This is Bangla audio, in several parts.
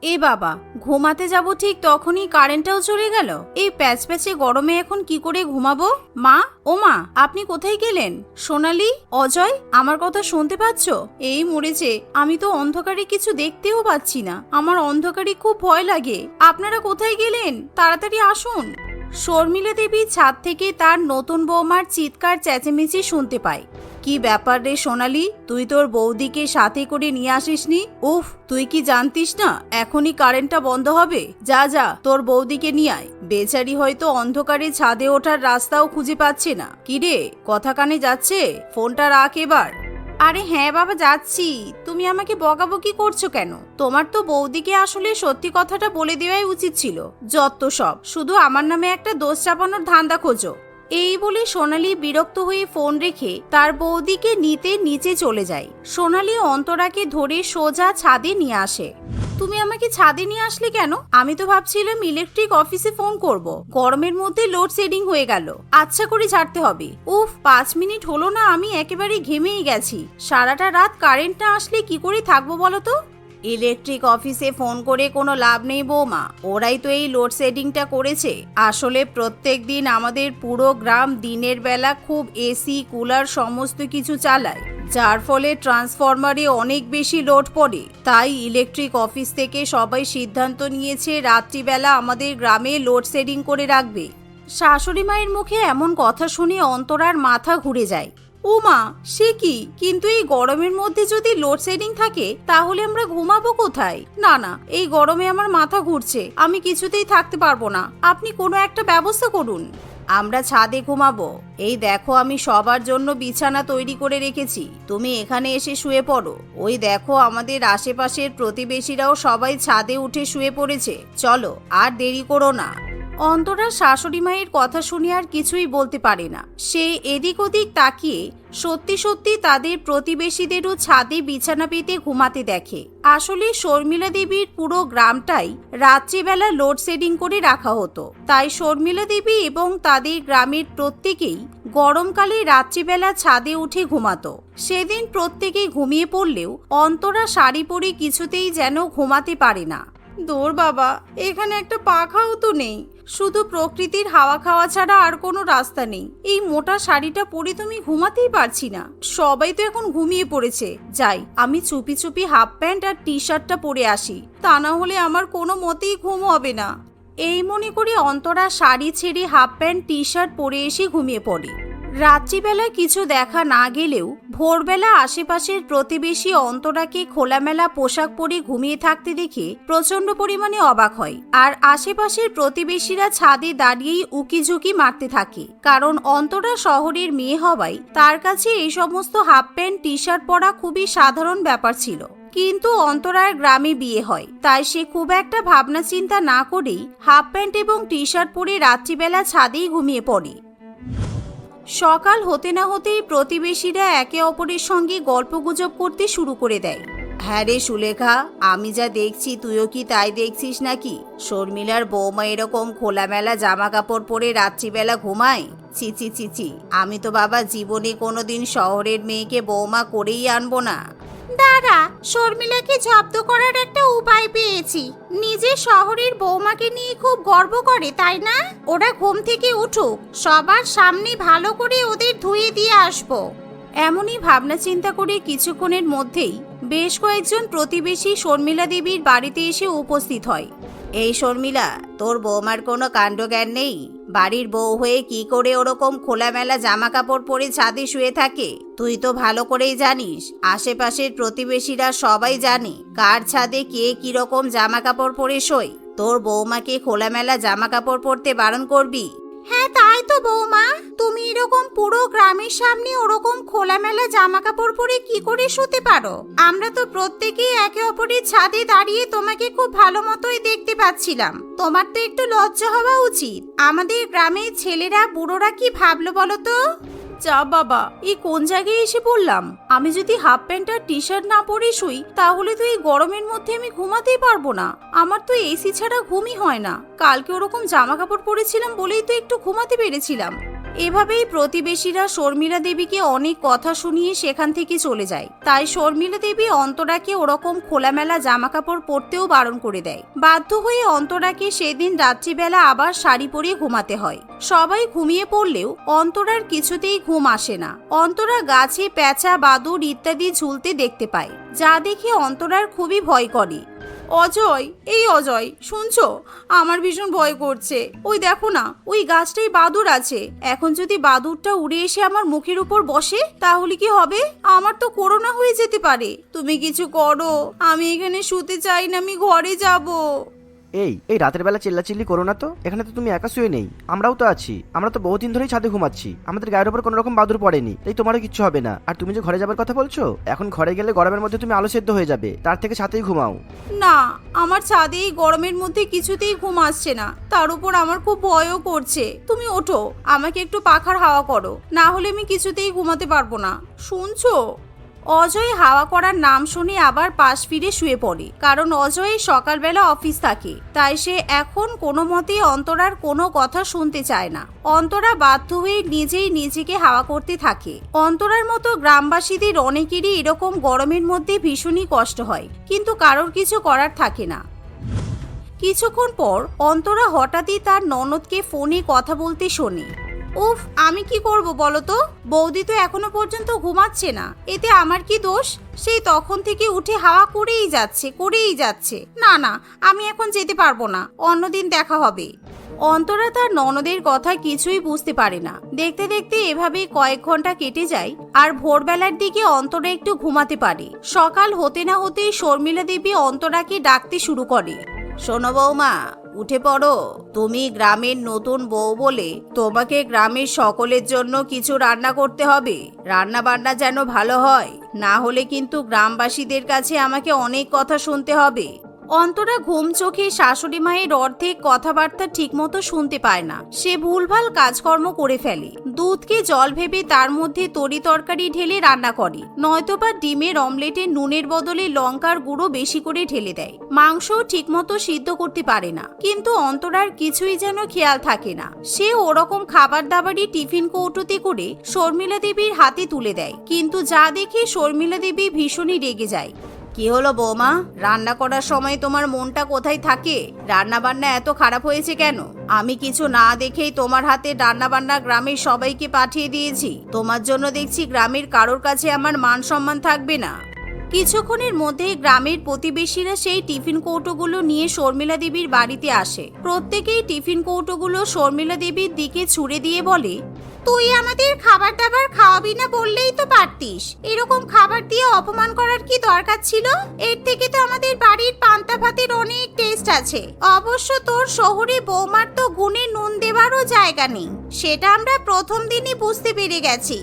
এ বাবা, ঘুমাতে যাব ঠিক তখনই কারেন্টটাও চলে গেল। এই প্যাচপ্যাচে গরমে এখন কি করে ঘুমাবো? মা, ও মা, আপনি কোথায় গেলেন? সোনালি, অজয়, আমার কথা শুনতে পাচ্ছ? এই মরেছে, আমি তো অন্ধকারে কিছু দেখতেও পাচ্ছি না। আমার অন্ধকারে খুব ভয় লাগে। আপনারা কোথায় গেলেন? তাড়াতাড়ি আসুন। শর্মিলা দেবী ছাদ থেকে তার নতুন বৌমার চিৎকার চেঁচেমেচি শুনতে পায়। কি ব্যাপার রে সোনালি, তুই তোর বৌদিকে সাথে করে নিয়ে আসিসনি? উফ, তুই কি জানতিস না এখনই কারেন্টটা বন্ধ হবে? যা যা, তোর বৌদিকে নিয়ে আয়। বেচারি হয়তো অন্ধকারে ছাদে ওঠার রাস্তাও খুঁজে পাচ্ছে না। কিরে, কথা কানে যাচ্ছে? ফোনটা রাখ এবার। আরে হ্যাঁ বাবা, যাচ্ছি। তুমি আমাকে বকাবকি করছো কেন? তোমার তো বৌদিকে আসলে সত্যি কথাটা বলে দেওয়াই উচিত ছিল। যত সব, শুধু আমার নামে একটা দোষ চাপানোর ধান্দা খোঁজো। এই বলে সোনালি বিরক্ত হয়ে ফোন রেখে তার বৌদিকে নিতে নিচে চলে যায়। সোনালি অন্তরাকে ধরে সোজা ছাদে নিয়ে আসে। তুমি আমাকে ছাদে নিয়ে আসলে কেন? আমি তো ভাবছিলাম ইলেকট্রিক অফিসে ফোন করব। গরমের মধ্যে লোডশেডিং হয়ে গেল, আচ্ছা করে ছাড়তে হবে। উফ, 5 মিনিট হলো না, আমি একেবারে ঘেমেই গেছি। সারাটা রাত কারেন্ট না আসলে কি করে থাকবো বলো তো? ইলেকট্রিক অফিসে ফোন করে কোনো লাভ নেই বৌমা, ওরাই তো এই লোডশেডিংটা করেছে। আসলে প্রত্যেক দিন আমাদের পুরো গ্রাম দিনের বেলা খুব এসি কুলার সমস্ত কিছু চালায়, যার ফলে ট্রান্সফরমারে অনেক বেশি লোড পড়ে। তাই ইলেকট্রিক অফিস থেকে সবাই সিদ্ধান্ত নিয়েছে রাত্রিবেলা আমাদের গ্রামে লোডশেডিং করে রাখবে। শাশুড়ি মায়ের মুখে এমন কথা শুনে অন্তরার মাথা ঘুরে যায়। ও মা, সে কি? কিন্তু এই গরমের মধ্যে যদি লোডশেডিং থাকে তাহলে আমরা ঘুমাবো কোথায়? না না, এই গরমে আমার মাথা ঘুরছে, আমি কিছুতেই থাকতে পারবো না। আপনি কোনো একটা ব্যবস্থা করুন। আমরা ছাদে ঘুমাবো। এই দেখো, আমি সবার জন্য বিছানা তৈরি করে রেখেছি, তুমি এখানে এসে শুয়ে পড়ো। ওই দেখো, আমাদের আশেপাশের প্রতিবেশীরাও সবাই ছাদে উঠে শুয়ে পড়েছে। চলো, আর দেরি করো না। অন্তরা শাশুড়ি মায়ের কথা শুনে আর কিছুই বলতে পারে না। সে এদিক ওদিক তাকিয়ে সত্যি সত্যি তাদের প্রতিবেশীদেরও ছাদে বিছানা পেতে ঘুমাতে দেখে। আসলে শর্মিলা দেবীর পুরো গ্রামটাই রাত্রিবেলা লোডশেডিং করে রাখা হতো। তাই শর্মিলা দেবী এবং তাদের গ্রামের প্রত্যেকেই গরমকালে রাত্রিবেলা ছাদে উঠে ঘুমাতো। সেদিন প্রত্যেকে ঘুমিয়ে পড়লেও অন্তরা শাড়ি পরে কিছুতেই যেন ঘুমাতে পারে না। দূর বাবা, এখানে একটা পাখাও তো নেই, শুধু প্রকৃতির হাওয়া খাওয়া ছাড়া আর কোনো রাস্তা নেই। এই মোটা শাড়িটা পরে তুমি ঘুমাতেই পারছি না। সবাই তো এখন ঘুমিয়ে পড়েছে। যাই, আমি চুপি চুপি হাফ প্যান্ট আর টি শার্টটা পরে আসি, তা না হলে আমার কোনো মতেই ঘুম হবে না। এই মনে করে অন্তরা শাড়ি ছেড়ে হাফ প্যান্ট টি শার্ট পরে এসে ঘুমিয়ে পড়ে। রাত্রিবেলা কিছু দেখা না গেলেও ভোরবেলা আশেপাশের প্রতিবেশী অন্তরাকে খোলামেলা পোশাক পরে ঘুমিয়ে থাকতে দেখে প্রচন্ড পরিমাণে অবাক হয়। আর আশেপাশের প্রতিবেশীরা ছাদে দাঁড়িয়েই উকিঝুঁকি মারতে থাকে, কারণ অন্তরা শহরের মেয়ে হওয়ায় তার কাছে এই সমস্ত হাফ প্যান্ট টি শার্ট পরা খুবই সাধারণ ব্যাপার ছিল। কিন্তু অন্তরার গ্রামে বিয়ে হয়, তাই সে খুব একটা ভাবনা চিন্তা না করেই হাফ প্যান্ট এবং টি শার্ট পরে রাত্রিবেলা ছাদেই ঘুমিয়ে পড়ে। সকাল হতে না হতেই প্রতিবেশীরা একে অপরের সঙ্গে গল্পগুজব করতে শুরু করে দেয়। হ্যাঁ রে সুলেখা, আমি যা দেখছি তুইও কি তাই দেখছিস নাকি? শর্মিলার বৌমা এরকম খোলামেলা জামা কাপড় পরে রাত্রিবেলা ঘুমায়? ছি ছি ছি ছি, আমি তো বাবা জীবনে কোনোদিন শহরের মেয়েকে বৌমা করেই আনবো না। দাদা, শর্মিলাকে জব্দ করার একটা উপায় পেয়েছি। নিজে শহরের বৌমাকে নিয়ে খুব গর্ব করে, তাই না? ওরা ঘুম থেকে উঠুক, সবার সামনে ভালো করে ওদের ধুয়ে দিয়ে আসবো। এমনই ভাবনা চিন্তা করে কিছুক্ষণের মধ্যেই বেশ কয়েকজন প্রতিবেশী শর্মিলা দেবীর বাড়িতে এসে উপস্থিত হয়। এই শর্মিলা, তোর বৌমার কোনো কাণ্ডজ্ঞান নেই? বাড়ির বউ হয়ে কি করে ওরকম খোলামেলা জামা কাপড় পরে ছাদে শুয়ে থাকে? তুই তো ভালো করেই জানিস, আশেপাশের প্রতিবেশীরা সবাই জানে কার ছাদে কে কিরকম জামা কাপড় পরে শোয়। তোর বৌমাকে খোলামেলা জামা কাপড় পরতে বারণ করবি? হ্যাঁ তাই তো বৌমা, তুমি এরকম পুরো গ্রামের সামনে ওরকম খোলামেলা জামা কাপড় পরে কি করে শুতে পারো? আমরা তো প্রত্যেকেই একে অপরের ছাদে দাঁড়িয়ে তোমাকে খুব ভালো মতোই দেখতে পাচ্ছিলাম। তোমার তো একটু লজ্জা হওয়া উচিত। আমাদের গ্রামের ছেলেরা বুড়োরা কি ভাবলো বলো তো? যা বাবা, এই কোন জায়গায় এসে পড়লাম? আমি যদি হাফ প্যান্ট আর টি শার্ট না পরে শুই তাহলে তো এই গরমের মধ্যে আমি ঘুমাতেই পারবো না। আমার তো এসি ছাড়া ঘুমই হয় না। কালকে ওরকম জামা কাপড় পরেছিলাম বলেই তো একটু ঘুমাতে পেরেছিলাম। এভাবেই প্রতিবেশীরা শর্মিলা দেবীকে অনেক কথা শুনিয়ে সেখান থেকে চলে যায়। তাই শর্মিলা দেবী অন্তরাকে ওরকম খোলামেলা জামা কাপড় পরতেও বারণ করে দেয়। বাধ্য হয়ে অন্তরাকে সেদিন রাত্রিবেলা আবার শাড়ি পরে ঘুমাতে হয়। সবাই ঘুমিয়ে পড়লেও অন্তরার কিছুতেই ঘুম আসে না। অন্তরা গাছে প্যাঁচা, বাদুড় ইত্যাদি ঝুলতে দেখতে পায়, যা দেখে অন্তরার খুবই ভয় করে। অজয়, এই অজয়, শুনছো? আমার ভীষণ ভয় করছে। ওই দেখো না, ওই গাছটাই বাদুড় আছে। এখন যদি বাদুড়টা উড়ে এসে আমার মুখের উপর বসে তাহলে কি হবে? আমার তো করোনা হয়ে যেতে পারে। তুমি কিছু করো, আমি এখানে শুতে চাই না, আমি ঘরে যাব। এই এই রাতের বেলা চিল্লাচিল্লি করো না তো। এখানে তো তুমি একা শুয়ে নেই, আমরাও তো আছি। আমরা তো বহুদিন ধরেই ছাদে ঘুমাচ্ছি, আমাদের গায়ের উপর কোনো রকম বাদুর পড়েনি, তাই তোমারও কিচ্ছু হবে না। আর তুমি যে ঘরে যাবার কথা বলছো, এখন ঘরে গেলে গরমের মধ্যে তুমি আলো সেদ্ধ হয়ে যাবে, তার থেকে ছাদেই ঘুমাও। না, আমার ছাদে এই গরমের মধ্যে কিছুতেই ঘুম আসছে না, তার উপর আমার খুব ভয়ও করছে। তুমি ওঠো, আমাকে একটু পাখার হাওয়া করো, না হলে আমি কিছুতেই ঘুমাতে পারবো না, শুনছো? অজয় হাওয়া করার নাম শুনে আবার পাশ ফিরে শুয়ে পড়ে, কারণ অজয়ের সকালবেলা অফিস থাকে। তাই সে এখন কোনো মতে অন্তরার কোনো কথা শুনতে চায় না। অন্তরা বাধ্য হয়ে নিজেই নিজেকে হাওয়া করতে থাকে। অন্তরার মতো গ্রামবাসীদের অনেকেরই এরকম গরমের মধ্যে ভীষণই কষ্ট হয়, কিন্তু কারোর কিছু করার থাকে না। কিছুক্ষণ পর অন্তরা হঠাৎই তার ননদকে ফোনে কথা বলতে শোনে। উফ, আমি কি করব বলো তো? বৌদি তো এখনো পর্যন্ত ঘুমাচ্ছে না, এতে আমার কি দোষ? সেই তখন থেকে উঠে হাওয়া করেই যাচ্ছে। না না, আমি এখন যেতে পারবো না, অন্যদিন দেখা হবে। অন্তরা তার ননদের কথা কিছুই বুঝতে পারে না। দেখতে দেখতে এভাবেই কয়েক ঘন্টা কেটে যায়। আর ভোরবেলার দিকে অন্তরা একটু ঘুমাতে পারে। সকাল হতে না হতেই শর্মিলা দেবী অন্তরাকে ডাকতে শুরু করে। শোনো বৌমা, উঠে পড়ো। তুমি গ্রামের নতুন বউ বলে তোমাকে গ্রামের সকলের জন্য কিছু রান্না করতে হবে। রান্না বান্না যেন ভালো হয়, না হলে কিন্তু গ্রামবাসীদের কাছে আমাকে অনেক কথা শুনতে হবে। অন্তরা ঘুম চোখে শাশুড়ি মায়ের অর্ধেক কথাবার্তা ঠিকমতো শুনতে পায় না। সে ভুলভাল কাজকর্ম করে ফেলে। দুধকে জল ভেবে তার মধ্যে তরি তরকারি ঢেলে রান্না করে, নয়তোবা ডিমের অমলেটে নুনের বদলে লঙ্কার গুঁড়ো বেশি করে ঢেলে দেয়। মাংসও ঠিকমতো সিদ্ধ করতে পারে না। কিন্তু অন্তরার কিছুই যেন খেয়াল থাকে না। সে ওরকম খাবার দাবারই টিফিন কৌটোতে করে শর্মিলা দেবীর হাতে তুলে দেয়। কিন্তু যা দেখে শর্মিলা দেবী ভীষণই রেগে যায়। কি হলো বৌমা, রান্না করার সময় তোমার মনটা কোথায় থাকে? রান্না বান্না এত খারাপ হয়েছে কেন? আমি কিছু না দেখেই তোমার হাতে রান্না বান্না গ্রামের সবাইকে পাঠিয়ে দিয়েছি। তোমার জন্য দেখছি গ্রামের কারোর কাছে আমার মান সম্মান থাকবে না। কিছুক্ষণের মধ্যেই গ্রামের প্রতিবেশীরা সেই টিফিন কৌটোগুলো নিয়ে শর্মিলা দেবীর বাড়িতে আসে। প্রত্যেকেই টিফিন কৌটোগুলো শর্মিলা দেবীর দিকে ছুড়ে দিয়ে বলে, তুই আমাদের খাবার দাবার খাওয়াবি না বললেই তো পারতিস। এরকম খাবার দিয়ে অপমান করার কি দরকার ছিল? এর থেকে তো আমাদের বাড়ির পান্তা ভাতের অনেক টেস্ট আছে। অবশ্য তোর শহরে বৌমার তো গুণে নুন দেওয়ারও জায়গা নেই, সেটা আমরা প্রথম দিনই বুঝতে পেরে গেছি।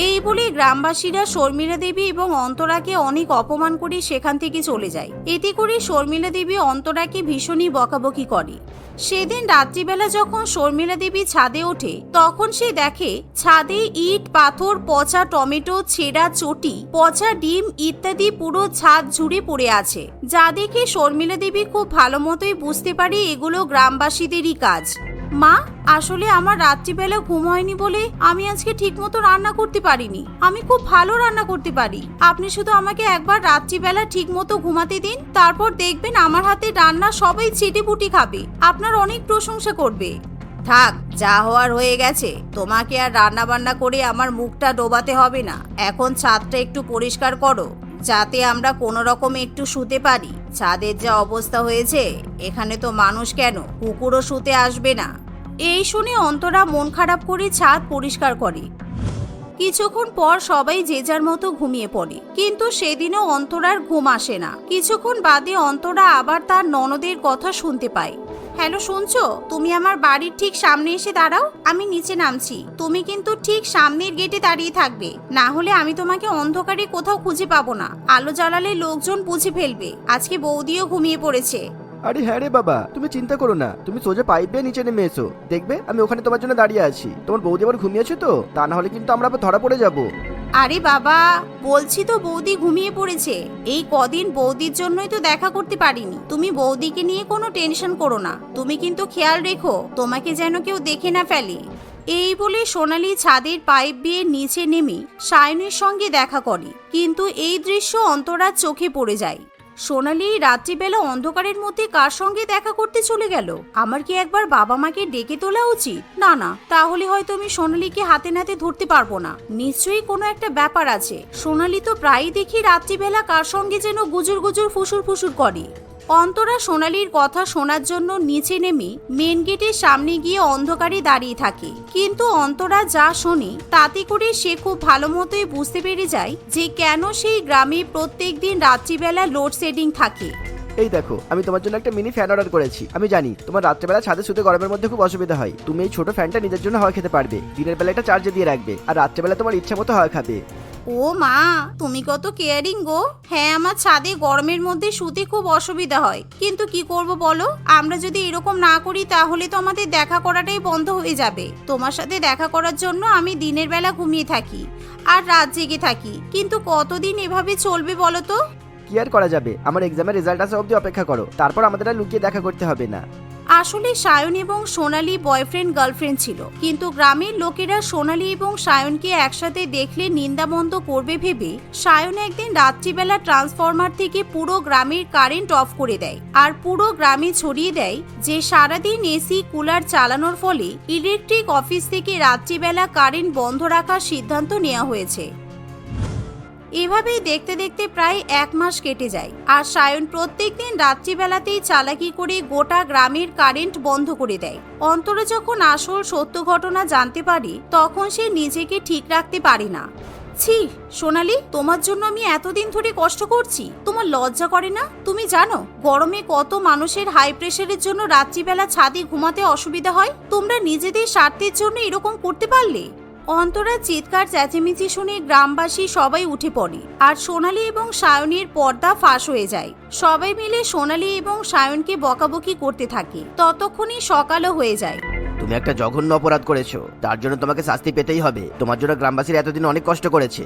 এই বলে গ্রামবাসীরা শর্মিলা দেবী এবং অন্তরাকে অনেক অপমান করে সেখান থেকে চলে যায়। এতে করে শর্মিলা দেবী অন্তরাকে ভীষণই বকাবকি করে। সেদিন রাত্রিবেলা যখন শর্মিলা দেবী ছাদে ওঠে, তখন সে দেখে ছাদে ইট, পাথর, পচা টমেটো, ছেঁড়া চটি, পচা ডিম ইত্যাদি পুরো ছাদ জুড়ে পড়ে আছে। যা দেখে শর্মিলা দেবী খুব ভালো মতোই বুঝতে পারে এগুলো গ্রামবাসীদেরই কাজ। মা, আসলে আমার রাত্রিবেলা ঘুম হয়নি বলে আমি আজকে ঠিকমতো রান্না করতে পারিনি। আমি খুব ভালো রান্না করতে পারি। আপনি শুধু আমাকে একবার রাত্রিবেলা ঠিকমতো ঘুমাতে দিন, তারপর দেখবেন আমার হাতে রান্না সবাই চেটেপুটি খাবে, আপনার অনেক প্রশংসা করবে। থাক, যা হওয়ার হয়ে গেছে। তোমাকে আর রান্না বান্না করে আমার মুখটা ডোবাতে হবে না। এখন ছাদটা একটু পরিষ্কার করো, যাতে আমরা কোনো রকমে একটু শুতে পারি। ছাদের যা অবস্থা হয়েছে, এখানে তো মানুষ কেন, কুকুরও শুতে আসবে না। এই শুনে অন্তরা মন খারাপ করে ছাদ পরিষ্কার করে। কিছুক্ষণ পর সবাই যে যার মতো ঘুমিয়ে পড়ে। কিন্তু সেদিনও অন্তরার ঘুম আসে না। কিছুক্ষণ বাদে অন্তরা আবার তার ননদের কথা শুনতে পায়। হ্যালো, শুনছো? তুমি আমার বাড়ির ঠিক সামনে এসে দাঁড়াও, আমি নিচে নামছি। তুমি কিন্তু ঠিক সামনের গেটে দাঁড়িয়ে থাকবে, না হলে আমি তোমাকে অন্ধকারে কোথাও খুঁজে পাবো না। আলো জ্বালালে লোকজন বুঝে ফেলবে আজকে বৌদিও ঘুমিয়ে পড়েছে। আরে হ্যাঁ রে বাবা, তুমি চিন্তা করো না, তুমি সোজা পাইপ বেয়ে নিচে নেমে এসো, দেখবে আমি ওখানে তোমার জন্য দাঁড়িয়ে আছি। তোমার বৌদি আবার ঘুমিয়েছে তো, তা না হলে কিন্তু আমরা আবার ধরা পড়ে যাবো। আরে বাবা, বলছি তো বৌদি ঘুমিয়ে পড়েছে। এই কদিন বৌদির জন্যই তো দেখা করতে পারিনি। তুমি বৌদিকে নিয়ে কোনো টেনশন করো না। তুমি কিন্তু খেয়াল রেখো তোমাকে যেন কেউ দেখে না ফেলে। এই বলে সোনালি ছাদের পাইপ বেয়ে নিচে নেমে সায়নের সঙ্গে দেখা করে, কিন্তু এই দৃশ্য অন্তরার চোখে পড়ে যায়। সোনালি রাত্রিবেলা অন্ধকারের মধ্যে কার সঙ্গে দেখা করতে চলে গেল? আমার কি একবার বাবা মাকে ডেকে তোলা উচিত? না না, তাহলে হয়তো আমি সোনালিকে হাতে নাতে ধরতে পারবো না। নিশ্চয়ই কোনো একটা ব্যাপার আছে। সোনালি তো প্রায়ই দেখি রাত্রিবেলা কার সঙ্গে যেন গুজুর গুজুর ফুসুর ফুসুর করে। অন্তরা সোনালির কথা শোনার জন্য নিচে নেমে মেন গেটের সামনে গিয়ে অন্ধকারে দাঁড়িয়ে থাকে, কিন্তু অন্তরা যা শোনে তাতে করে সে খুব ভালো মতোই বুঝতে পেরে যায় যে কেন সেই গ্রামে প্রত্যেক দিন রাত্রিবেলা লোডশেডিং থাকে। এই দেখো, আমি তোমার জন্য একটা মিনি ফ্যান অর্ডার করেছি। আমি জানি তোমার রাত্রেবেলা ছাদে শুতে গরমের মধ্যে খুব অসুবিধা হয়। তুমি এই ছোট ফ্যানটা নিজের জন্য হাওয়া খেতে পারবে, দিনের বেলা এটা চার্জে দিয়ে রাখবে, আর রাত্রেবেলা তোমার ইচ্ছা মতো হাওয়া খাবে। ও মা, তুমি কত কেয়ারিং গো। হ্যাঁ, আমার ছাদে গরমের মধ্যে শুতে খুব অসুবিধা হয়, কিন্তু কি করব বলো? আমরা যদি এরকম না করি তাহলে তো আমাদের দেখা করাটাই বন্ধ হয়ে যাবে। তোমার সাথে দেখা করার জন্য আমি দিনের বেলা ঘুমিয়ে থাকি আর রাত জেগে থাকি, কিন্তু কতদিন এভাবে চলবে বলো তো? কি আর করা যাবে, আমার এক্সামের রেজাল্ট আসা অবধি অপেক্ষা করো, তারপর আমাদের আর লুকিয়ে দেখা করতে হবে না। আসলে সায়ন এবং সোনালি বয়ফ্রেন্ড গার্লফ্রেন্ড ছিল, কিন্তু গ্রামের লোকেরা সোনালি এবং সায়নকে একসাথে দেখলে নিন্দামন্দ করবে ভেবে সায়ন একদিন রাত্রিবেলা ট্রান্সফরমার থেকে পুরো গ্রামের কারেন্ট অফ করে দেয়, আর পুরো গ্রামে ছড়িয়ে দেয় যে সারাদিন এসি কুলার চালানোর ফলে ইলেকট্রিক অফিস থেকে রাত্রিবেলা কারেন্ট বন্ধ রাখার সিদ্ধান্ত নেওয়া হয়েছে। এভাবেই দেখতে দেখতে প্রায় 1 মাস কেটে যায়, আর সায়ন প্রত্যেকদিন রাত্রিবেলাতেই চালাকি করে গোটা গ্রামের কারেন্ট বন্ধ করে দেয়। অন্তরা যখন আসল সত্য ঘটনা জানতে পারে তখন সে নিজেকে ঠিক রাখতে পারে না। ছি সোনালি, তোমার জন্য আমি এতদিন ধরে কষ্ট করছি, তোমার লজ্জা করে না? তুমি জানো গরমে কত মানুষের হাই প্রেশারের জন্য রাত্রিবেলা ছাদে ঘুমাতে অসুবিধা হয়? তোমরা নিজেদের স্বার্থের জন্য এরকম করতে পারলে? অন্তরা চিৎকার চেঁচেমেচি শুনে গ্রামবাসী সবাই উঠে পড়ে, আর সোনালি এবং সায়নের পর্দা ফাঁস হয়ে যায়। সবাই মিলে সোনালি এবং সায়নকে বকাবকি করতে থাকে। ততক্ষণই সকালও হয়ে যায়। তুমি একটা জঘন্য অপরাধ করেছো, তার জন্য তোমাকে শাস্তি পেতেই হবে। তোমার জন্য গ্রামবাসীরা এতদিন অনেক কষ্ট করেছে।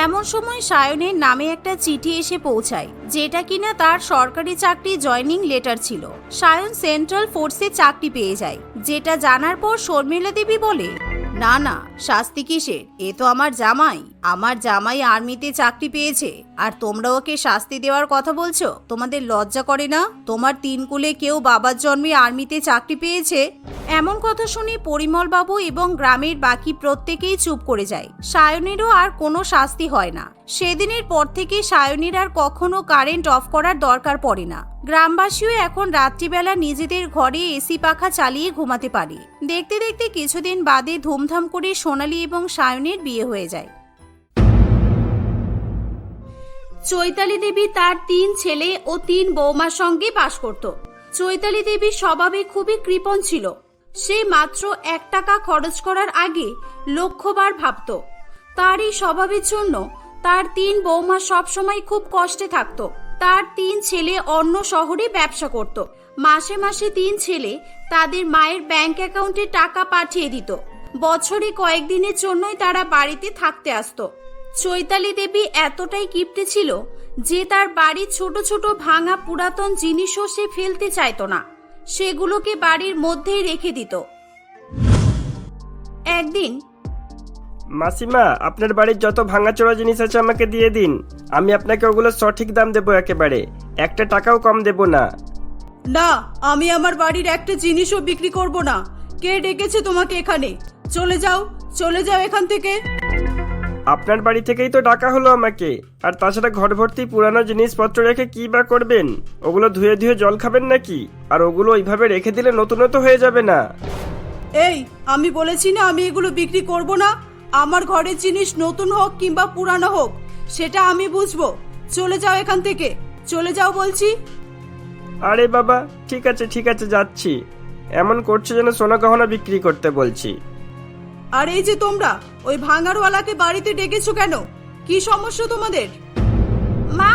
এমন সময় সায়নের নামে একটা চিঠি এসে পৌঁছায়, যেটা কিনা তার সরকারি চাকরি জয়নিং লেটার ছিল। সায়ন সেন্ট্রাল ফোর্সে চাকরি পেয়ে যায়, যেটা জানার পর শর্মিলা দেবী বলে, না না, শাস্তি কিসের? এ তো আমার জামাই আর্মিতে চাকরি পেয়েছে, আর তোমরা ওকে শাস্তি দেওয়ার কথা বলছো? তোমাদের লজ্জা করে না? তোমার 3 কুলে কেউ বাবার জন্মে আর্মিতে চাকরি পেয়েছে? এমন কথা শুনে পরিমল বাবু এবং গ্রামের বাকি প্রত্যেকেই চুপ করে যায়। সায়নেরও আর কোনো শাস্তি হয় না। সেদিনের পর থেকে সায়নের আর কখনো কারেন্ট অফ করার দরকার পড়ে না। গ্রামবাসীও এখন রাত্রিবেলা নিজেদের ঘরে এসি পাখা চালিয়ে ঘুমাতে পারে। দেখতে দেখতে কিছুদিন বাদে ধুমধাম করে সোনালি এবং সায়নের বিয়ে হয়ে যায়। চৈতালি দেবী তার 3 ছেলে ও 3 বৌমার সঙ্গে বাস করত। চৈতালি দেবীর স্বভাবে খুবই কৃপণ ছিল। সে মাত্র 1 টাকা খরচ করার আগে লক্ষবার ভাবত। তার এই স্বভাবের জন্য তার 3 বৌমা সবসময় খুব কষ্টে থাকত। তার 3 ছেলে অন্য শহরে ব্যবসা করত। মাসে মাসে 3 ছেলে তাদের মায়ের ব্যাংক অ্যাকাউন্টে টাকা পাঠিয়ে দিত। বছরে কয়েকদিনের জন্যই তারা বাড়িতে থাকতে আসতো। চৈতালি দেবী এতটাই কিপ্টে ছিল যে তার বাড়ির ছোট ছোট ভাঙা পুরাতন জিনিসও সে ফেলতে চাইতো না, সেগুলোকে বাড়ির মধ্যেই রেখে দিত। একদিন, মাসিমা, আপনার বাড়ির যত ভাঙাচোরা জিনিস আছে আমাকে দিয়ে দিন। আমি আপনাকে ওগুলো সঠিক দাম দেবো, একেবারে 1 টাকাও কম দেব না। না, আমি আমার বাড়ির একটা জিনিসও বিক্রি করব না। কে ডেকেছে তোমাকে এখানে? চলে যাও এখান থেকে। আপনার বাড়ি থেকেই তো ডাকা হলো আমাকে। আর তাছাড়া ঘর ভর্তি পুরানো জিনিসপত্র রেখে কি বা করবেন? ওগুলো ধুয়ে ধুয়ে জল খাবেন নাকি? আর ওগুলো ওইভাবে রেখে দিলে নতুন তো হয়ে যাবে না। এই, আমি বলেছি না আমি এগুলো বিক্রি করব না। আমার ঘরের জিনিস নতুন হোক কিংবা পুরানো হোক সেটা আমি বুঝবো। চলে যাও এখান থেকে, চলে যাও বলছি। আরে বাবা, ঠিক আছে যাচ্ছি। এমন করছে যেন সোনা গহনা বিক্রি করতে বলছি। আর এই যে তোমরা ওই ভাঙারওয়ালাকে বাড়িতে ডেকেছো কেন? কি সমস্যা তোমাদের? মা,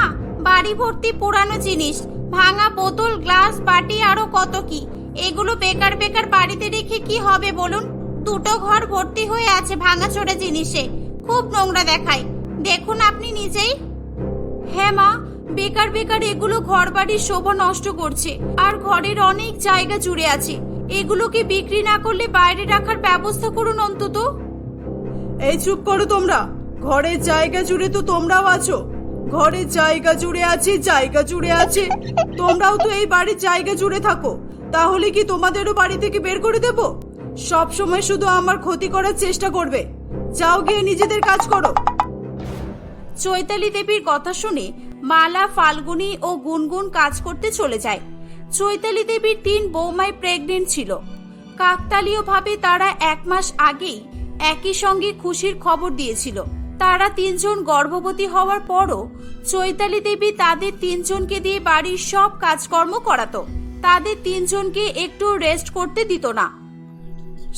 বাড়ি ভর্তি পুরানো জিনিস, ভাঙা বোতল, গ্লাস, বাটি, আরো কত কি। এগুলো বেকার বেকার বাড়িতে রেখে কি হবে বলুন? 2টো ঘর ভর্তি হয়ে আছে ভাঙাচোরা জিনিসে, খুব নোংরা দেখায়। দেখুন আপনি নিজেই। হ্যাঁ মা, বেকার বেকার এগুলো ঘর বাড়ির শোভা নষ্ট করছে, আর ঘরের অনেক জায়গা জুড়ে আছে। এগুলোকে বিক্রি না করলে বাইরে রাখার ব্যবস্থা করুন অন্তত। এই চুপ করো তোমরা। ঘরের জায়গা জুড়ে তো তোমরাও আছো। ঘরের জায়গা জুড়ে আছে, জায়গা জুড়ে আছে। তোমরাও তো এই বাড়ির জায়গা জুড়ে থাকো, তাহলে কি তোমাদেরও বাড়ি থেকে বের করে দেব? সব সময় শুধু আমার ক্ষতি করার চেষ্টা করবে। যাও গিয়ে নিজেদের কাজ করো। চৈতালি দেবীর কথা শুনে মালা, ফাল্গুনী ও গুনগুন কাজ করতে চলে যায়। চৈতালি দেবীর 3 বৌমাই প্রেগনেন্ট ছিল। কাকতালীয়ভাবে তারা 1 মাস আগেই একই সঙ্গে খুশির খবর দিয়েছিল। তারা 3 জন গর্ভবতী হওয়ার পরও চৈতালি দেবী তাদের 3 জনকে দিয়ে বাড়ির সব কাজকর্ম করাতো। তাদের 3 জনকে একটু রেস্ট করতে দিত না।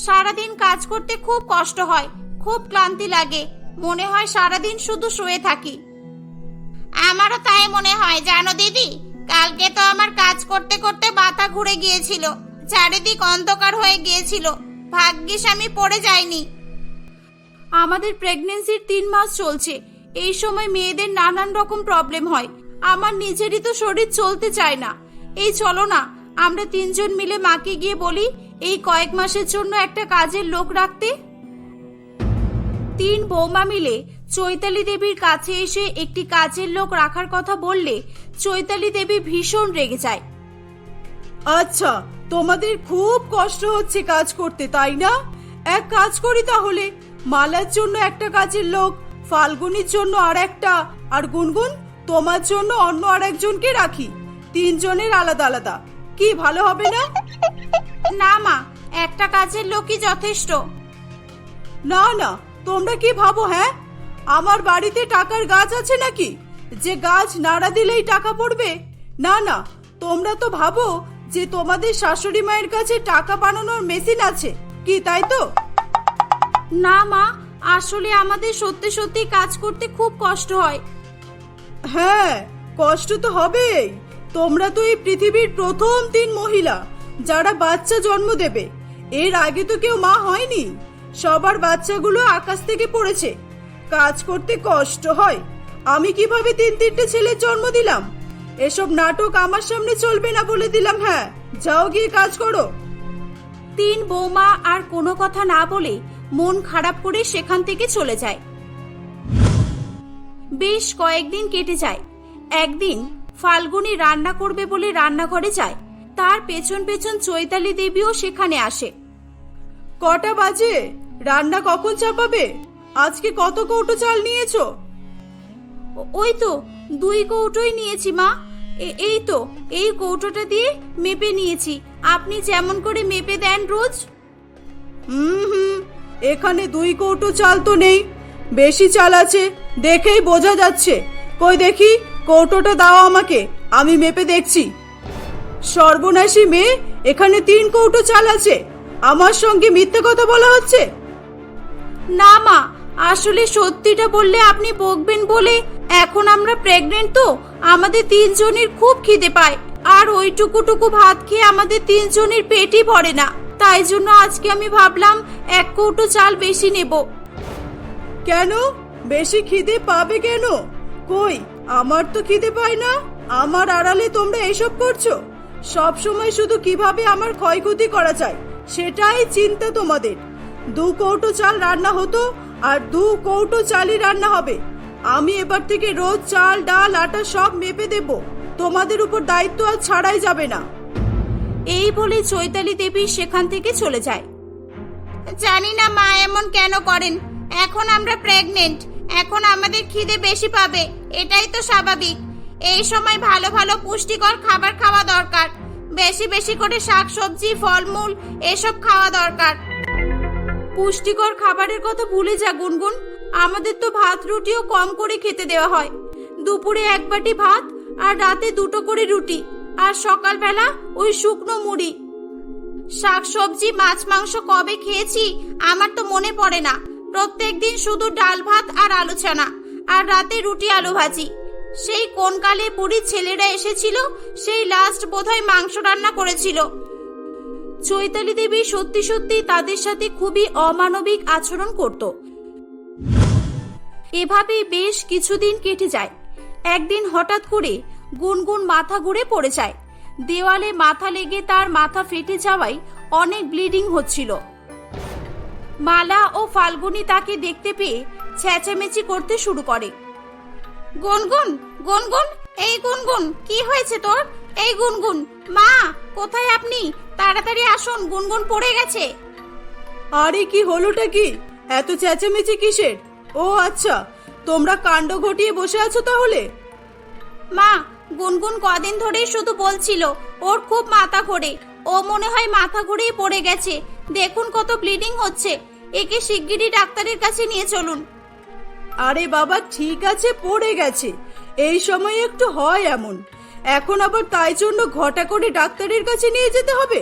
সারাদিন কাজ করতে খুব কষ্ট হয়, খুব ক্লান্তি লাগে, মনে হয় সারাদিন শুধু শুয়ে থাকি। আমারও তাই মনে হয় জানো দিদি। কালকে তো আমার কাজ করতে করতে মাথা ঘুরে গিয়েছিল, চারিদিক অন্ধকার হয়ে গিয়েছিল। ভাগ্যিস আমি পড়ে যাইনি। আমাদের প্রেগন্যান্সির 3 মাস চলছে। এই সময় মেয়েদের নানান রকম প্রবলেম হয়। আমার নিজেরই তো শরীর চলতে চায় না। এই চলো না, আমরা 3 জন মিলে মাকে গিয়ে বলি এই কয়েক মাসের জন্য একটা কাজের লোক রাখতে। 3 বৌমা মিলে চৈতালি দেবীর কাছে এসে একটি কাজের লোক রাখার কথা বললে চৈতালি দেবী ভীষণ রেগে যায়। আচ্ছা, তোমাদের খুব কষ্ট হচ্ছে কাজ করতে, তাই না? এক কাজ করি তাহলে, মালার জন্য একটা কাজের লোক, ফাল্গুনির জন্য আর একটা, আর গুনগুন তোমার জন্য অন্য আর একজনকে রাখি। 3 জনের আলাদা আলাদা। কি ভালো হবে না? না মা, একটা কাজের লোকই যথেষ্ট। না না, তোমরা কি ভাবো? হ্যাঁ, আমার বাড়িতে টাকার গাছ আছে নাকি যে গাছ নাড়া দিলেই টাকা পড়বে? না না, তোমরা তো ভাবো যে তোমাদের শাশুড়ি মায়ের কাছে টাকা বানানোর মেশিন আছে কি, তাই তো? না মা, আসলে আমাদের সত্যি সত্যি কাজ করতে খুব কষ্ট হয়। হ্যাঁ, কষ্ট তো হবেই। তোমরা তো এই পৃথিবীর প্রথম 3 মহিলা যারা বাচ্চা জন্ম দেবে। এর আগে তো কেউ মা হয়নি। সবার বাচ্চাগুলো আকাশ থেকে পড়েছে। কাজ করতে কষ্ট হয়। আমি কিভাবে 3-3টে ছেলের জন্ম দিলাম? এসব নাটক আমার সামনে চলবে না বলে দিলাম। হ্যাঁ, যাও গিয়ে কাজ করো। 3 বৌমা আর কোনো কথা না বলে মন খারাপ করে সেখান থেকে চলে যায়। বেশ কয়েকদিন কেটে যায়। একদিন ফাল্গুনী রান্না করবে বলে রান্নাঘরে যায়। তার পেছন পেছন চৈতালি দেবীও সেখানে আসে। কটা বাজে? রান্না কখন চাপাবে? আজকে কত কৌটো চাল নিয়েছো? ওই তো 2 কৌটোই নিয়েছি মা। এই তো এই কৌটোটা দিয়ে মেপে নিয়েছি। আপনি যেমন করে মেপে দেন রোজ। এখানে 2 কৌটো চাল তো নেই, বেশি চাল আছে দেখেই বোঝা যাচ্ছে। কই দেখি, কৌটোটা দাও আমাকে, আমি মেপে দেখছি। সর্বনাশী মেয়ে, এখানে 3 কৌটো চাল আছে, আমার সঙ্গে মিথ্যে কথা বলা হচ্ছে। না মা, আসলে সত্যিটা বললে আপনি বকবেন বলে। এখন আমরা প্রেগনেন্ট তো, আমাদের 3 জনের খুব খিদে পায়। আর ওইটুকুটুকু ভাত খেয়ে আমাদের 3 জনের পেটই ভরে না। তাই জন্য আজকে আমি ভাবলাম 1 কৌটো চাল বেশি নেব। কেন বেশি খিদে পাবে কেন? কই, আমার তো খিদে পায় না। আমার আড়ালে তোমরা এসব করছো। সব সময় শুধু কিভাবে আমার ক্ষয়ক্ষতি করা যায় সেটাই চিন্তা তোমাদের। 2 কৌটো চাল রান্না হতো আর 2 কৌটো চালই রান্না হবে। আমি এবার থেকে রোজ চাল, ডাল, আটা সব মেপে দেব। তোমাদের উপর দায়িত্ব আর ছাড়াই যাবে না। এই বলে চৈতালি দেবী সেখান থেকে চলে যায়। জানি না মা এমন কেন করেন। এখন আমরা প্রেগনেন্ট, এখন আমাদের খিদে বেশি পাবে, এটাই তো স্বাভাবিক। এই সময় ভালো ভালো পুষ্টিকর খাবার খাওয়া দরকার। বেশি বেশি করে শাকসবজি, ফলমূল এসব খাওয়া দরকার। পুষ্টিকর খাবারের কথা ভুলে যা গুনগুন। আমাদের তো ভাত রুটিও কম করে খেতে দেওয়া হয়। দুপুরে 1 বাটি ভাত আর রাতে 2টো করে রুটি, আর সকালবেলা ওই শুকনো মুড়ি। শাকসবজি, মাছ, মাংস কবে খেয়েছি আমার তো মনে পড়ে না। প্রত্যেকদিন শুধু ডাল ভাত আর আলু ছানা, আর রাতে রুটি আলু ভাজি। সেই কোন কালে বুড়ির ছেলেরা এসেছিল, সেই লাস্ট বোধহয় মাংস রান্না করেছিল। চৈতালি দেবী সত্যি সত্যি তাদের সাথে খুবই অমানবিক আচরণ করত। এভাবেই বেশ কিছুদিন কেটে যায়। একদিন হঠাৎ করে গুনগুন মাথা ঘুরে পড়ে যায়। দেওয়ালে মাথা লেগে তার মাথা ফেটে যাওয়ায় অনেক ব্লিডিং হচ্ছিল। মালা ও ফাল্গুনি তাকে দেখতে পেয়ে চেঁচামেচি করতে শুরু করে। গুনগুন, গুনগুন, এই গুনগুন, কি হয়েছে তোর? এই গুনগুন, মা কোথায় আপনি? তাড়াতাড়ি আসুন, গুনগুন পড়ে গেছে। আরে কি হলোটা কি? এত চেঁচামেচি কিসের? ও আচ্ছা, তোমরা কাণ্ড ঘটিয়ে বসে আছো তাহলে। মা, গুনগুন কদিন ধরেই শুধু বলছিল ওর খুব মাথা ঘোরে, ও মনে হয় মাথা ঘুরেই পড়ে গেছে। দেখুন কত ব্লিডিং হচ্ছে, একে শিগগিরই ডাক্তারের কাছে নিয়ে চলুন। আরে বাবা ঠিক আছে, পড়ে গেছে, এই সময় একটু হয় এমন। এখন আবার তাই জন্য ঘটা করে ডাক্তারের কাছে নিয়ে যেতে হবে?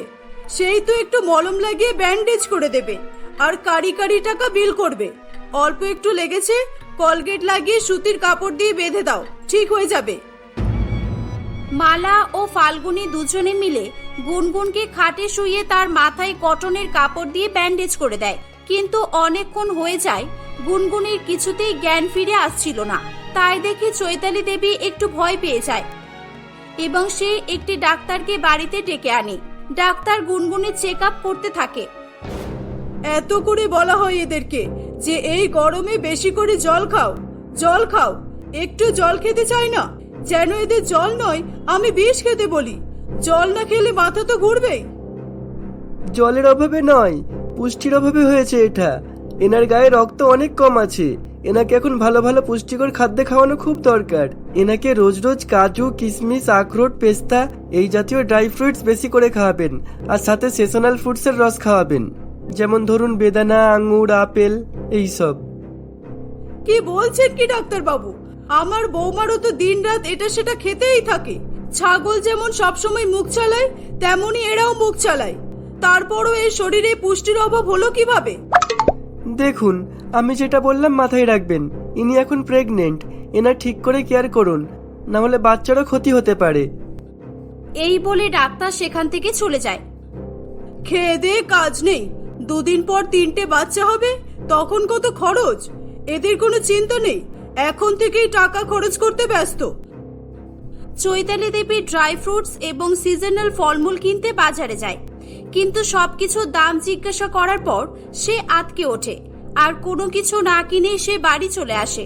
সেই তো একটু মলম লাগিয়ে ব্যান্ডেজ করে দেবে আর কারি কারি টাকা বিল করবে। অল্প একটু লেগেছে, কলগেট লাগিয়ে সুতির কাপড় দিয়ে বেঁধে দাও, ঠিক হয়ে যাবে। মালা ও ফাল্গুনি দুজনে মিলে গুনগুনকে খাটে শুইয়ে তার মাথায় কটনের কাপড় দিয়ে ব্যান্ডেজ করে দেয়। কিন্তু অনেকক্ষণ হয়ে যায়, গুনগুনের কিছুতেই জ্ঞান ফিরে আসছিল না। তাই দেখে চৈতালি দেবী একটু ভয় পেয়ে যায় এবং সে একটি ডাক্তারকে বাড়িতে ডেকে আনে। ডাক্তার গুনগুনের চেক আপ করতে থাকে। এত করে বলা হয় এদেরকে যে এই গরমে বেশি করে জল খাও, জল খাও। একটু জল খেতে চায় না, যেন এদের জল নয় আমি বিষ খেতে বলি। জল না খেলে মাথা তো ঘুরবেই। জলের অভাবে নয়, পুষ্টির অভাবে হয়েছে এটা। এনার গায়ে রক্ত অনেক কম আছে। এনাকে এখন ভালো ভালো পুষ্টিকর খাদ্য খাওয়ানো খুব দরকার। এনাকে রোজ রোজ কাজু, কিশমিশ, আখরোট, পেস্তা এই জাতীয় ড্রাই ফ্রুটস বেশি করে খাওয়াবেন, আর সাথে সেসনাল ফ্রুটসের রস খাওয়াবেন, যেমন ধরুন বেদানা, আঙ্গুর, আপেল এইসব। কি বলছেন কি ডাক্তার বাবু? আমার বৌমারও তো দিনরাত এটা সেটা খেতেই থাকে। ছাগল যেমন সবসময় মুখ চালায়, তেমনি এরাও মুখ চালায়। তারপরও এর শরীরে পুষ্টির অভাব হলো কিভাবে? দেখুন, আমি যেটা বললাম মাথায় রাখবেন। ইনি এখন প্রেগনেন্ট, এনার ঠিক করে কেয়ার করুন, না হলে বাচ্চারও ক্ষতি হতে পারে। এই বলে ডাক্তার সেখান থেকে চলে যায়। খেয়ে দিয়ে কাজ নেই, দুদিন পর 3টে বাচ্চা হবে, তখন কত খরচ। এদের কোনো চিন্তা নেই, এখন থেকেই টাকা খরচ করতে ব্যস্ত। চৈতালি দেবী ড্রাই ফ্রুটস এবং সিজনাল ফলমূল কিনতে বাজারে যায়, কিন্তু সবকিছুর দাম জিজ্ঞাসা করার পর সে আটকে ওঠে আর কোনো কিছু না কিনে সে বাড়ি চলে আসে।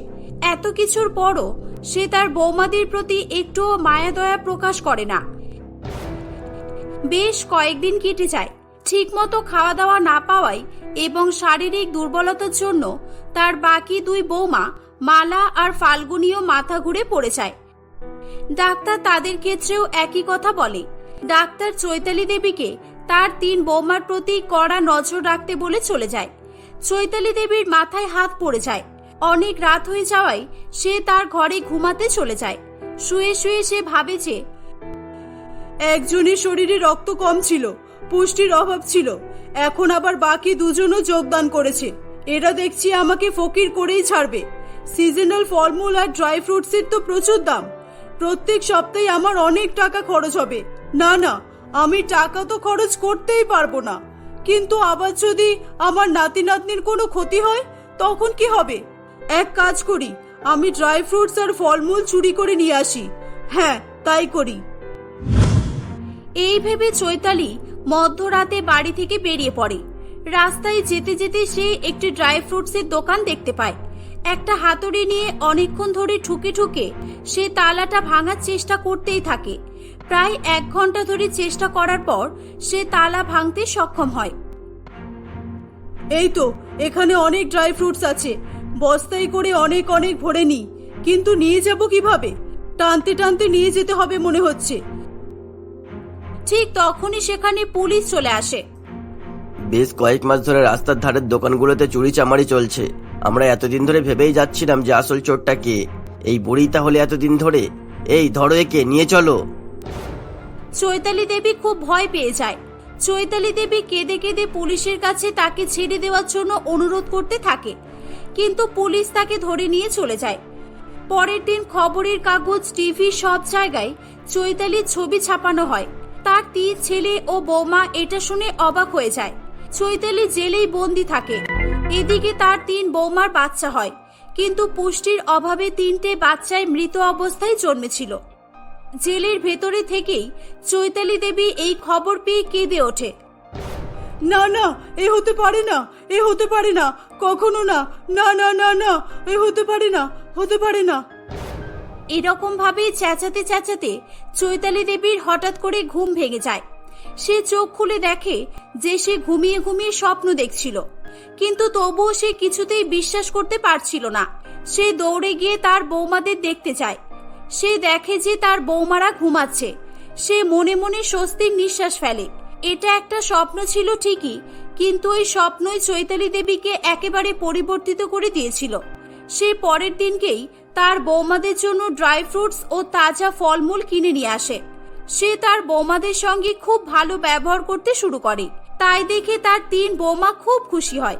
এত কিছুর পরও সে তার বৌমাদের প্রতি একটুও মায়া দয়া প্রকাশ করে না। বেশ কয়েকদিন কেটে যায়। ঠিকমতো খাওয়া দাওয়া না পাওয়ায় এবং শারীরিক দুর্বলতার জন্য তার বাকি দুই বৌমা মালা আর ফাল্গুনিও মাথা ঘুরে পড়ে যায়। ডাক্তার তাদের ক্ষেত্রেও একই কথা বলে। ডাক্তার চৈতালি দেবীকে তার 3 বৌমার প্রতি কড়া নজর রাখতে বলে চলে যায়। চৈতালি দেবীর মাথায় হাত পড়ে যায়। অনেক রাত হয়ে যাওয়ায় সে তার ঘরে ঘুমাতে চলে যায়। শুয়ে শুয়ে সে ভাবে যে একজনের শরীরে রক্ত কম ছিল, পুষ্টির অভাব ছিল, এখন আবার বাকি দুজনও যোগদান করেছে। এরা দেখছি আমাকে ফকির করেই ছাড়বে। সিজনাল ফলমূল আর ড্রাই ফ্রুটসের তো প্রচুর দাম, প্রত্যেক সপ্তাহে আমার অনেক টাকা খরচ হবে। না না, আমি টাকা তো খরচ করতেই পারবো না। কিন্তু আবার যদি আমার নাতি নাতনির কোনো ক্ষতি হয় তখন কি হবে? এক কাজ করি, আমি ড্রাই ফ্রুটস আর ফলমূল চুরি করে নিয়ে আসি। হ্যাঁ, তাই করি। এই ভেবে চৈতালি মধ্যরাতে বাড়ি থেকে বেরিয়ে পড়ে। রাস্তায় যেতে যেতে সে একটি ড্রাই ফ্রুটসের দোকান দেখতে পায়। একটা হাতুড়ি নিয়ে অনেকক্ষণ ধরে ঠুকে ঠুকে সে তালাটা ভাঙার চেষ্টা করতেই থাকে। প্রায় 1 ঘন্টা ধরে চেষ্টা করার পর সে তালা ভাঙতে সক্ষম হয়। এই তো, এখানে অনেক ড্রাই ফ্রুটস আছে, বস্তায় করে অনেক অনেক ভরে নি। কিন্তু নিয়ে যাব কিভাবে? টানতে টানতে নিয়ে যেতে হবে মনে হচ্ছে। ঠিক তখনই সেখানে পুলিশ চলে আসে। বেশ কয়েক মাস ধরে রাস্তার ধারের দোকানগুলোতে চুরি চামারি চলছে। আমরা এতদিন ধরে ভেবেই যাচ্ছিলাম যে আসল চোরটা কে। এই বুড়ি তাহলে এতদিন ধরে। এই ধরো একে, নিয়ে চলো। চৈতালি দেবী খুব ভয় পেয়ে যায়। চৈতালি দেবী কেঁদে কেঁদে পুলিশের কাছে তাকে ছেড়ে দেওয়ার জন্য অনুরোধ করতে থাকে, কিন্তু পুলিশ তাকে ধরে নিয়ে চলে যায়। পরের দিন খবরের কাগজ, টিভি সব জায়গায় চৈতালির ছবি ছাপানো হয়। তার 3 ছেলে ও বৌমা এটা শুনে অবাক হয়ে যায়। চৈতালি জেলেই বন্দি থাকে। এদিকে তার 3 বৌমার বাচ্চা হয়, কিন্তু পুষ্টির অভাবে 3টে বাচ্চাই মৃত অবস্থায় জন্মেছিল। জেলের ভেতরে থেকেই চৈতালি দেবী এই খবর পেয়ে কেঁদে ওঠে। না না, এ হতে পারে না, এ হতে পারে না, কখনো না, না না না না, এ হতে পারে না, হতে পারে না। এরকম ভাবে চেঁচাতে চেঁচাতে চৈতালি দেবীর হঠাৎ করে ঘুম ভেঙে যায়। সে চোখ খুলে দেখে যে সে ঘুমিয়ে ঘুমিয়ে স্বপ্ন দেখছিল, কিন্তু তবুও সে কিছুতেই বিশ্বাস করতে পারছিল না। সে দৌড়ে গিয়ে তার বৌমাদের দেখতে যায়। সে দেখে যে তার বৌমারা ঘুমাচ্ছে। সে মনে মনে স্বস্তির নিঃশ্বাস ফেলে। এটা একটা স্বপ্ন ছিল ঠিকই, কিন্তু ওই স্বপ্নই চৈতালি দেবীকে একেবারে পরিবর্তিত করে দিয়েছিল। সে পরের দিনকেই তার বৌমাদের জন্য ড্রাই ফ্রুটস ও তাজা ফলমূল কিনে নিয়ে আসে। সে তার বৌমাদের সঙ্গে খুব ভালো ব্যবহার করতে শুরু করে। তাই দেখে তার 3 বৌমা খুব খুশি হয়।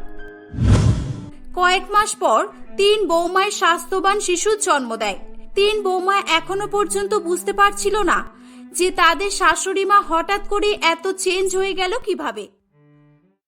কয়েক মাস পর 3 বৌমায় স্বাস্থ্যবান শিশুর জন্ম দেয়। 3 বৌমা এখনো পর্যন্ত বুঝতে পারছিল না যে তাদের শাশুড়ি মা হঠাৎ করে এত চেঞ্জ হয়ে গেল কিভাবে।